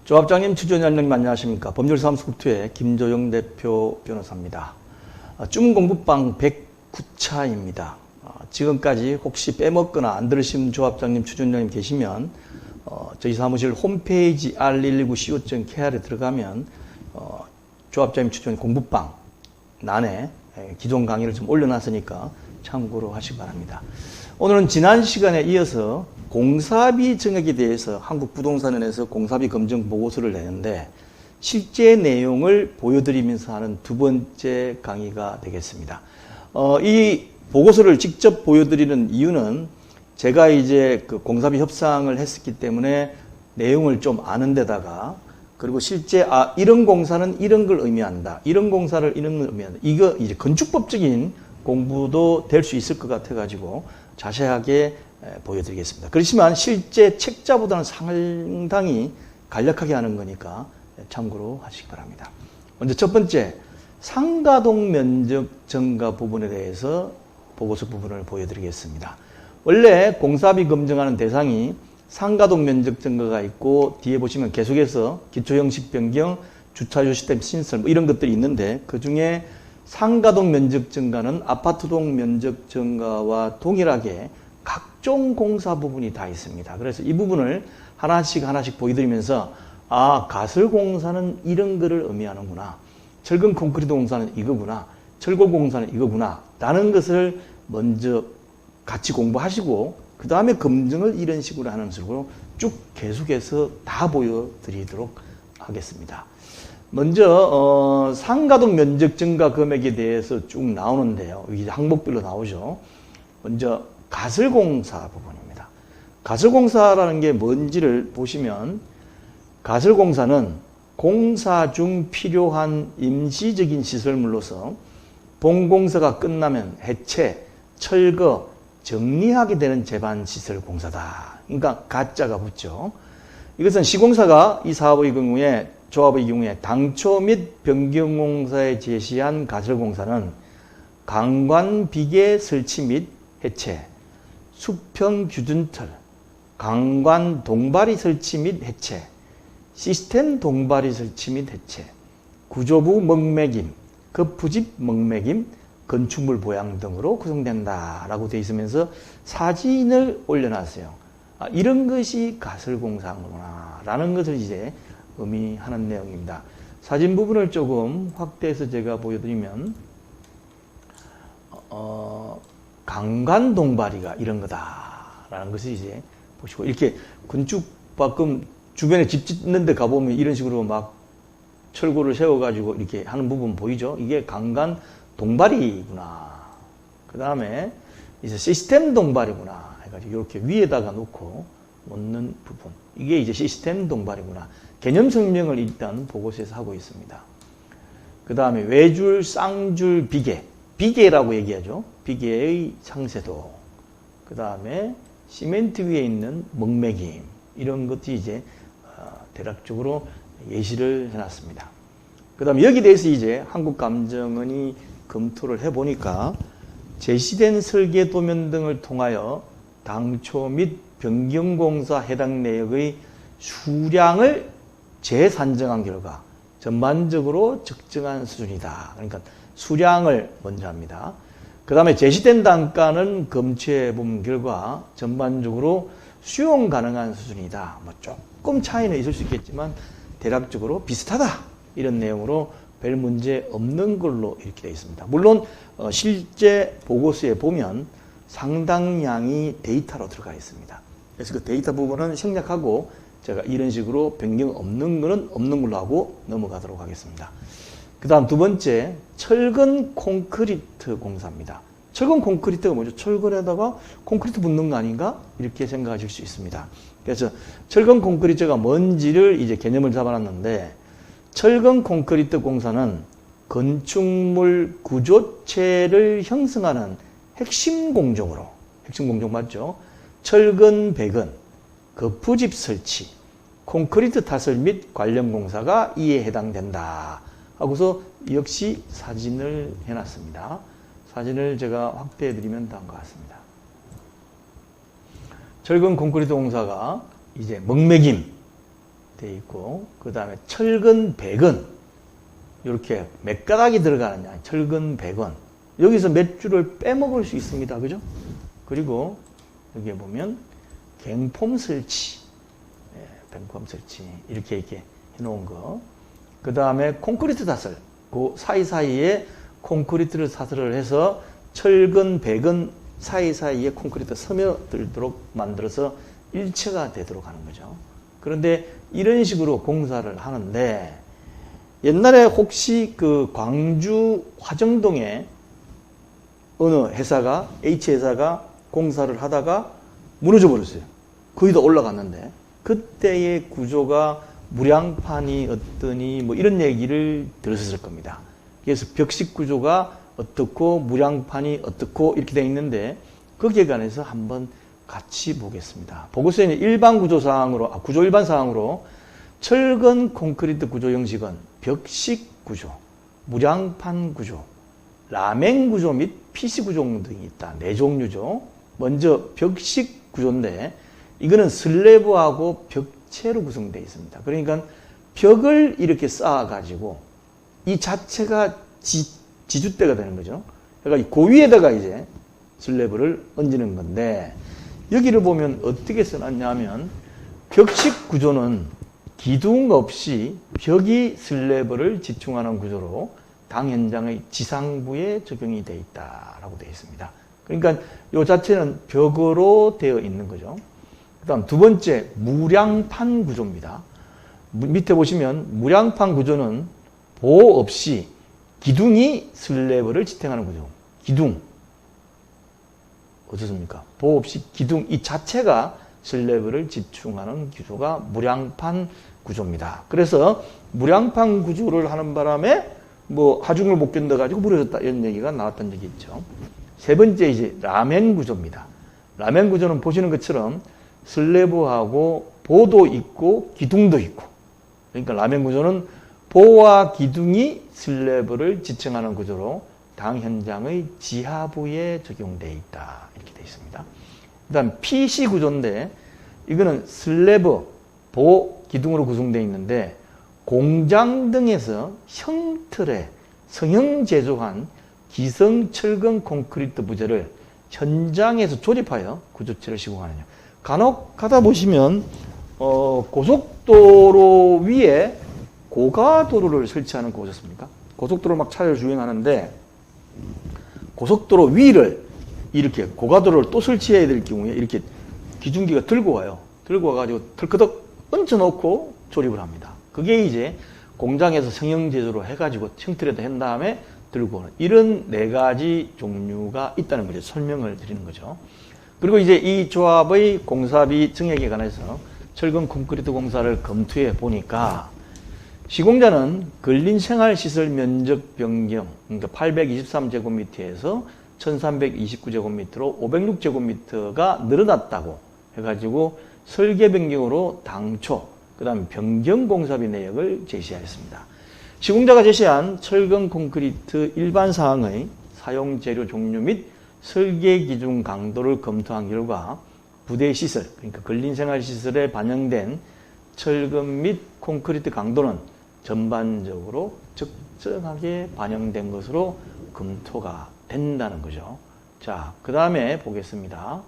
조합장님, 추천위원님 안녕하십니까. 법률사무소국토의 김조영 대표 변호사입니다. 쭌공부방 109차입니다. 지금까지 혹시 빼먹거나 안 들으신 조합장님, 추천위원님 계시면 저희 사무실 홈페이지 r119co.kr에 들어가면 조합장님 추천 공부방 난에 기존 강의를 좀 올려놨으니까 참고로 하시기 바랍니다. 오늘은 지난 시간에 이어서 공사비 증액에 대해서 한국부동산원에서 공사비 검증 보고서를 내는데 실제 내용을 보여드리면서 하는 두 번째 강의가 되겠습니다. 이 보고서를 직접 보여드리는 이유는 제가 이제 그 공사비 협상을 했었기 때문에 내용을 좀 아는 데다가 그리고 실제 이런 공사는 이런 걸 의미한다. 이런 공사를 이런 걸 의미한다. 이거 이제 건축법적인 공부도 될 수 있을 것 같아 가지고 자세하게 보여드리겠습니다. 그렇지만 실제 책자보다는 상당히 간략하게 하는 거니까 참고로 하시기 바랍니다. 먼저 첫 번째, 상가동 면적 증가 부분에 대해서 보고서 부분을 보여드리겠습니다. 원래 공사비 검증하는 대상이 상가동 면적 증가가 있고 뒤에 보시면 계속해서 기초형식 변경, 주차료 시스템 신설 뭐 이런 것들이 있는데 그 중에 상가동 면적 증가는 아파트동 면적 증가와 동일하게 각종 공사 부분이 다 있습니다. 그래서 이 부분을 하나씩 보여드리면서 가설공사는 이런 거를 의미하는구나. 철근 콘크리트 공사는 이거구나. 철골 공사는 이거구나. 라는 것을 먼저 같이 공부하시고 그 다음에 검증을 이런 식으로 하는 식으로 쭉 계속해서 다 보여드리도록 하겠습니다. 먼저 상가동 면적 증가 금액에 대해서 쭉 나오는데요. 이게 항목별로 나오죠. 먼저 가설공사 부분입니다. 가설공사라는 게 뭔지를 보시면 가설공사는 공사 중 필요한 임시적인 시설물로서 본공사가 끝나면 해체, 철거, 정리하게 되는 제반시설 공사다. 그러니까 가짜가 붙죠. 이것은 시공사가 이 사업의 경우에 조합의 경우에 당초 및 변경공사에 제시한 가설공사는 강관 비계 설치 및 해체, 수평 규준틀, 강관 동바리 설치 및 해체, 시스템 동바리 설치 및 해체, 구조부 먹매김, 거푸집 먹매김, 건축물 보양 등으로 구성된다라고 되어 있으면서 사진을 올려놨어요. 이런 것이 가설공사구나 라는 것을 이제 의미하는 내용입니다. 사진 부분을 조금 확대해서 제가 보여드리면 강간 동바리가 이런 거다라는 것을 이제 보시고 이렇게 건축 가끔 주변에 집 짓는 데 가보면 이런 식으로 막 철골을 세워가지고 이렇게 하는 부분 보이죠? 이게 강간 동바리구나. 그 다음에 이제 시스템 동바리구나. 해가지고 이렇게 위에다가 놓고 놓는 부분. 이게 이제 시스템 동바리구나. 개념 설명을 일단 보고서에서 하고 있습니다. 그 다음에 외줄, 쌍줄, 비계. 비계라고 얘기하죠. 비계의 상세도. 그 다음에 시멘트 위에 있는 먹매김. 이런 것들이 이제 대략적으로 예시를 해놨습니다. 그 다음에 여기 대해서 이제 한국감정원이 검토를 해보니까 제시된 설계 도면 등을 통하여 당초 및 변경공사 해당 내역의 수량을 재산정한 결과 전반적으로 적정한 수준이다. 그러니까 수량을 먼저 합니다. 그 다음에 제시된 단가는 검토해 본 결과 전반적으로 수용 가능한 수준이다. 뭐 조금 차이는 있을 수 있겠지만 대략적으로 비슷하다. 이런 내용으로 별 문제 없는 걸로 이렇게 되어 있습니다. 물론 실제 보고서에 보면 상당량이 데이터로 들어가 있습니다. 그래서 그 데이터 부분은 생략하고 제가 이런 식으로 변경 없는 거는 없는 걸로 하고 넘어가도록 하겠습니다. 그 다음 두 번째, 철근 콘크리트 공사입니다. 철근 콘크리트가 뭐죠? 철근에다가 콘크리트 붙는 거 아닌가? 이렇게 생각하실 수 있습니다. 그래서 철근 콘크리트가 뭔지를 이제 개념을 잡아놨는데 철근 콘크리트 공사는 건축물 구조체를 형성하는 핵심 공정으로, 핵심 공정 맞죠? 철근 배근, 거푸집 설치, 콘크리트 타설 및 관련 공사가 이에 해당된다 하고서 역시 사진을 해놨습니다. 사진을 제가 확대해 드리면 다음과 같습니다. 철근 콘크리트 공사가 이제 먹매김, 돼 있고, 그 다음에 철근 100원. 이렇게 몇 가닥이 들어가느냐. 철근 100원. 여기서 몇 줄을 빼먹을 수 있습니다. 그죠? 그리고 여기에 보면 갱폼 설치. 갱폼 설치. 이렇게 해놓은 거. 그 다음에 콘크리트 사슬. 그 사이사이에 콘크리트를 사슬을 해서 철근 100원 사이사이에 콘크리트 스며들도록 만들어서 일체가 되도록 하는 거죠. 그런데 이런 식으로 공사를 하는데, 옛날에 혹시 그 광주 화정동에 어느 회사가, H회사가 공사를 하다가 무너져 버렸어요. 거의 다 올라갔는데, 그때의 구조가 무량판이 어떠니 뭐 이런 얘기를 들으셨을 겁니다. 그래서 벽식 구조가 어떻고 무량판이 어떻고 이렇게 되어 있는데, 거기에 관해서 한번 같이 보겠습니다. 보고서에는 일반 구조사항으로, 구조 일반 사항으로 철근 콘크리트 구조 형식은 벽식 구조, 무량판 구조, 라멘 구조 및 PC 구조 등이 있다. 네 종류죠. 먼저 벽식 구조인데, 이거는 슬래브하고 벽체로 구성되어 있습니다. 그러니까 벽을 이렇게 쌓아가지고 이 자체가 지주대가 되는 거죠. 그러니까 그 위에다가 이제 슬래브를 얹는 건데, 여기를 보면 어떻게 써놨냐면, 벽식 구조는 기둥 없이 벽이 슬래브를 지충하는 구조로 당 현장의 지상부에 적용이 되어 있다라고 되어 있습니다. 그러니까 이 자체는 벽으로 되어 있는 거죠. 그 다음 두 번째, 무량판 구조입니다. 밑에 보시면 무량판 구조는 보호 없이 기둥이 슬래브를 지탱하는 구조. 기둥. 어떻습니까? 보호 없이 기둥 이 자체가 슬래브를 지충하는 구조가 무량판 구조입니다. 그래서 무량판 구조를 하는 바람에 뭐 하중을 못 견뎌가지고 무너졌다 이런 얘기가 나왔던 적이 있죠. 세 번째 이제 라멘 구조입니다. 라멘 구조는 보시는 것처럼 슬래브하고 보도 있고 기둥도 있고, 그러니까 라멘 구조는 보와 기둥이 슬래브를 지층하는 구조로 당 현장의 지하부에 적용되어 있다 이렇게 되어 있습니다. 그 다음 PC 구조인데, 이거는 슬래브, 보, 기둥으로 구성되어 있는데, 공장 등에서 형틀에 성형 제조한 기성 철근 콘크리트 부재를 현장에서 조립하여 구조체를 시공하느냐. 간혹 가다 보시면 고속도로 위에 고가도로를 설치하는 거 보셨습니까? 고속도로 막 차를 주행하는데 고속도로 위를 이렇게 고가도로를 또 설치해야 될 경우에 이렇게 기중기가 들고 와요. 들고 와가지고 털커덕 얹혀놓고 조립을 합니다. 그게 이제 공장에서 성형 제조로 해가지고 형틀에다 한 다음에 들고 오는 이런 네 가지 종류가 있다는 거죠. 설명을 드리는 거죠. 그리고 이제 이 조합의 공사비 증액에 관해서 철근 콘크리트 공사를 검토해 보니까 시공자는 근린생활시설 면적 변경, 그러니까 823제곱미터에서 1329제곱미터로 506제곱미터가 늘어났다고 해가지고 설계 변경으로 당초, 그 다음에 변경 공사비 내역을 제시하였습니다. 시공자가 제시한 철근 콘크리트 일반 사항의 사용 재료 종류 및 설계 기준 강도를 검토한 결과 부대 시설, 그러니까 근린생활시설에 반영된 철근 및 콘크리트 강도는 전반적으로 적정하게 반영된 것으로 검토가 된다는 거죠. 자, 그 다음에 보겠습니다.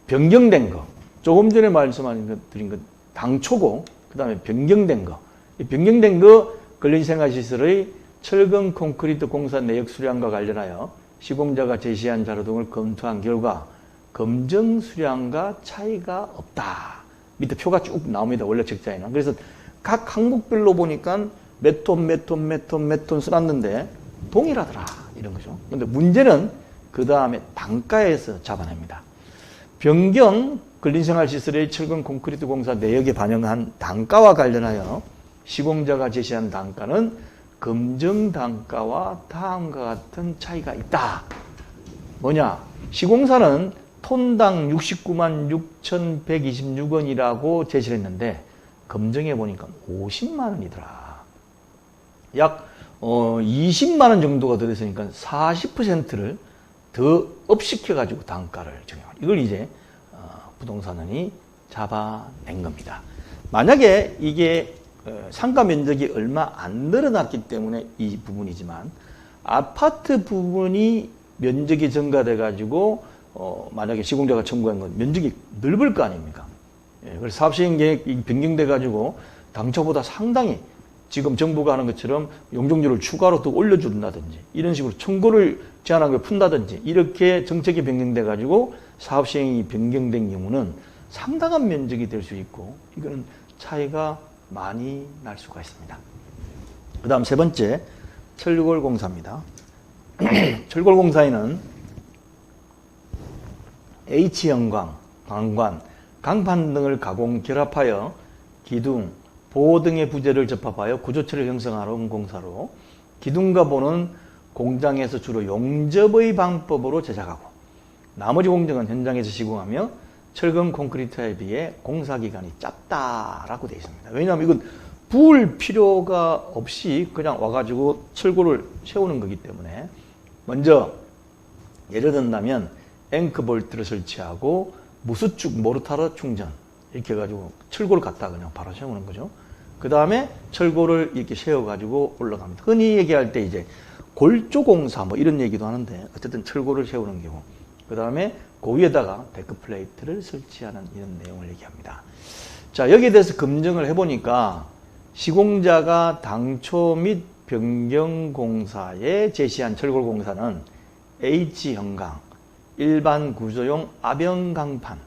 변경된 거. 조금 전에 말씀드린 것 당초고, 그 다음에 변경된 거. 이 변경된 거 근린생활시설의 철근 콘크리트 공사 내역 수량과 관련하여 시공자가 제시한 자료 등을 검토한 결과 검정 수량과 차이가 없다. 밑에 표가 쭉 나옵니다. 원래 책자에는. 그래서 각 항목별로 보니까 몇 톤 써놨는데 동일하더라. 이런 거죠. 근데 문제는 그 다음에 단가에서 잡아냅니다. 변경 근린생활시설의 철근 콘크리트 공사 내역에 반영한 단가와 관련하여 시공자가 제시한 단가는 검정 단가와 다음과 같은 차이가 있다. 뭐냐? 시공사는 톤당 69만 6,126원이라고 제시를 했는데 검증해 보니까 50만 원이더라. 약 20만 원 정도가 들어있으니까 40%를 더 업시켜가지고 단가를 정해요. 이걸 이제 부동산원이 잡아낸 겁니다. 만약에 이게 상가 면적이 얼마 안 늘어났기 때문에 이 부분이지만 아파트 부분이 면적이 증가돼 가지고 만약에 시공자가 청구한 건 면적이 넓을 거 아닙니까? 그래서 사업시행 계획이 변경돼 가지고 당초보다 상당히 지금 정부가 하는 것처럼 용적률을 추가로 더 올려준다든지 이런 식으로 청구를 제한한 걸 푼다든지 이렇게 정책이 변경돼 가지고 사업 시행이 변경된 경우는 상당한 면적이 될 수 있고 이거는 차이가 많이 날 수가 있습니다. 그 다음 세 번째 철골공사입니다. 철골공사에는 H형광, 방관, 강판 등을 가공 결합하여 기둥, 보호 등의 부재를 접합하여 구조체를 형성하는 공사로 기둥과 보는 공장에서 주로 용접의 방법으로 제작하고 나머지 공정은 현장에서 시공하며 철근 콘크리트에 비해 공사기간이 짧다라고 되어 있습니다. 왜냐하면 이건 부을 필요가 없이 그냥 와가지고 철골을 세우는 거기 때문에 먼저 예를 든다면 앵크 볼트를 설치하고 무수축 모르타르 충전 이렇게 해가지고 철골을 갖다 그냥 바로 세우는 거죠. 그 다음에 철골을 이렇게 세워가지고 올라갑니다. 흔히 얘기할 때 이제 골조공사 뭐 이런 얘기도 하는데 어쨌든 철골을 세우는 경우. 그 다음에 그 위에다가 데크 플레이트를 설치하는 이런 내용을 얘기합니다. 자, 여기에 대해서 검증을 해보니까 시공자가 당초 및 변경공사에 제시한 철골공사는 H형광, 일반 구조용 압연강판,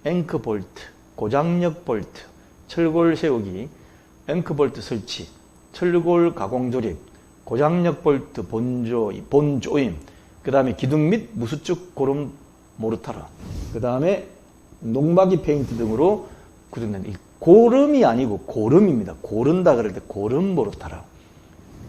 앵크 볼트, 고장력 볼트, 철골 세우기, 앵크 볼트 설치, 철골 가공 조립, 고장력 볼트 본조임, 그 다음에 기둥 및 무수축 고름 모르타르, 그 다음에 농막이 페인트 등으로 구성된 이 고름이 아니고 고름입니다. 고른다 그럴 때 고름 모르타르.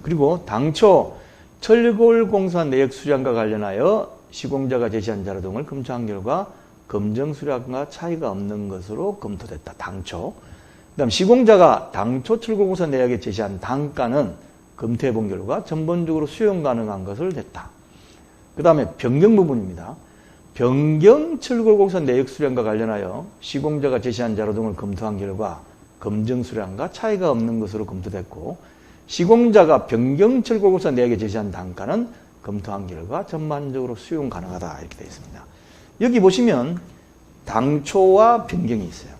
그리고 당초 철골공사 내역 수량과 관련하여 시공자가 제시한 자료 등을 검토한 결과 검정 수량과 차이가 없는 것으로 검토됐다. 당초. 그 다음 시공자가 당초 철골공사 내역에 제시한 단가는 검토해 본 결과 전반적으로 수용 가능한 것을 됐다. 그 다음에 변경 부분입니다. 변경 철골공사 내역 수량과 관련하여 시공자가 제시한 자료 등을 검토한 결과 검정 수량과 차이가 없는 것으로 검토됐고 시공자가 변경 철골공사 내역에 제시한 단가는 검토한 결과 전반적으로 수용 가능하다 이렇게 되어 있습니다. 여기 보시면 당초와 변경이 있어요.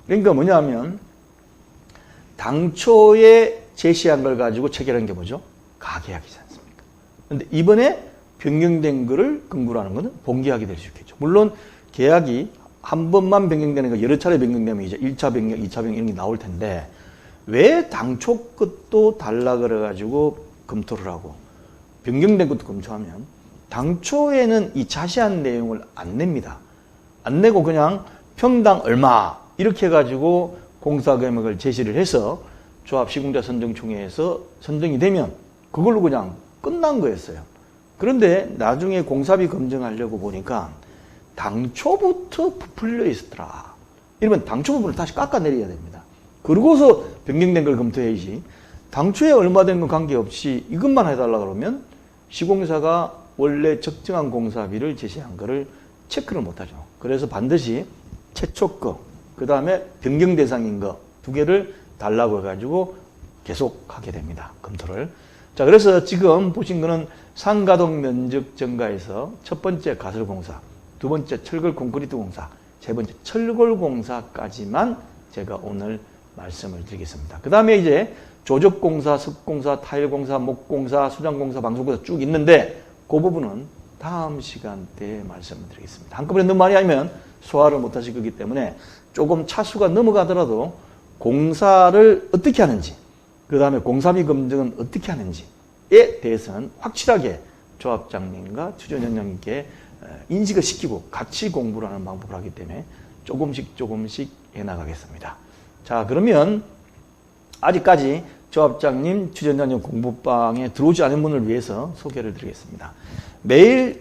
그러니까 뭐냐면 당초에 제시한 걸 가지고 체결한 게 뭐죠? 가계약이지 않습니까? 그런데 이번에 변경된 거를 근거로 하는 것은 본계약이 될 수 있겠죠. 물론 계약이 한 번만 변경되는 거 여러 차례 변경되면 이제 1차 변경, 2차 변경 이런 게 나올 텐데 왜 당초 것도 달라 그래가지고 검토를 하고 변경된 것도 검토하면 당초에는 이 자세한 내용을 안 냅니다. 안 내고 그냥 평당 얼마 이렇게 해가지고 공사 금액을 제시를 해서 조합 시공자 선정총회에서 선정이 되면 그걸로 그냥 끝난 거였어요. 그런데 나중에 공사비 검증하려고 보니까 당초부터 부풀려 있었더라. 이러면 당초 부분을 다시 깎아내려야 됩니다. 그러고서 변경된 걸 검토해야지. 당초에 얼마 된 건 관계없이 이것만 해달라 그러면 시공사가 원래 적정한 공사비를 제시한 거를 체크를 못하죠. 그래서 반드시 최초 거, 그 다음에 변경 대상인 거 두 개를 달라고 해가지고 계속 하게 됩니다. 검토를. 자, 그래서 지금 보신 거는 상가동 면적 증가에서 첫 번째 가설공사, 두 번째 철골 콘크리트 공사, 세 번째 철골 공사까지만 제가 오늘 말씀을 드리겠습니다. 그 다음에 이제 조적공사, 습공사, 타일공사, 목공사, 수장공사, 방송공사 쭉 있는데 그 부분은 다음 시간대에 말씀을 드리겠습니다. 한꺼번에 너무 많이 하면 소화를 못 하실 거기 때문에 조금 차수가 넘어가더라도 공사를 어떻게 하는지, 그 다음에 공사비 검증은 어떻게 하는지에 대해서는 확실하게 조합장님과 추전위원장님께 인식을 시키고 같이 공부를 하는 방법을 하기 때문에 조금씩 해나가겠습니다. 자, 그러면 아직까지 조합장님, 추전위원장 공부방에 들어오지 않은 분을 위해서 소개를 드리겠습니다. 매주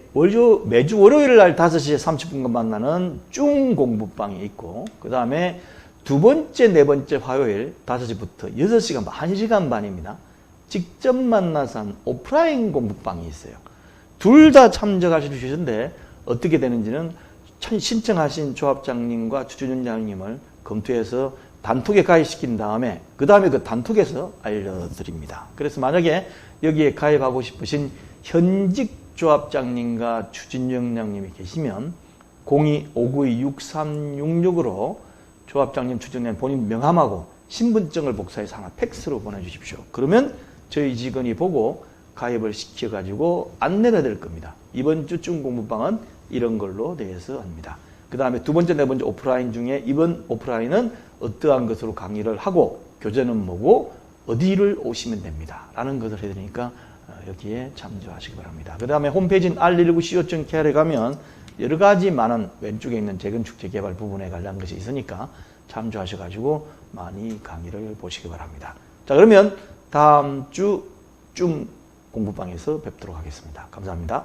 월요일 날 5시에 30분간 만나는 중 공부방이 있고, 그 다음에 두 번째, 네 번째 화요일 5시부터 6시간, 1시간 반입니다. 직접 만나서 한 오프라인 공부방이 있어요. 둘 다 참석하실 수 있는데 어떻게 되는지는 신청하신 조합장님과 추진위원장님을 검토해서 단톡에 가입시킨 다음에 그 다음에 그 단톡에서 알려드립니다. 그래서 만약에 여기에 가입하고 싶으신 현직 조합장님과 추진위원장님이 계시면 02-592-6366으로 조합장님, 추진위원장 본인 명함하고 신분증을 복사해서 하나 팩스로 보내주십시오. 그러면 저희 직원이 보고 가입을 시켜가지고 안내가 될 겁니다. 이번 주 중 공부방은 이런 걸로 대해서 합니다. 그 다음에 두 번째, 네 번째 오프라인 중에 이번 오프라인은 어떠한 것으로 강의를 하고 교재는 뭐고 어디를 오시면 됩니다. 라는 것을 해드리니까 여기에 참조하시기 바랍니다. 그 다음에 홈페이지인 r119co.kr에 가면 여러 가지 많은 왼쪽에 있는 재건축 재개발 부분에 관련한 것이 있으니까 참조하셔가지고 많이 강의를 보시기 바랍니다. 자, 그러면 다음 주 중 공부방에서 뵙도록 하겠습니다. 감사합니다.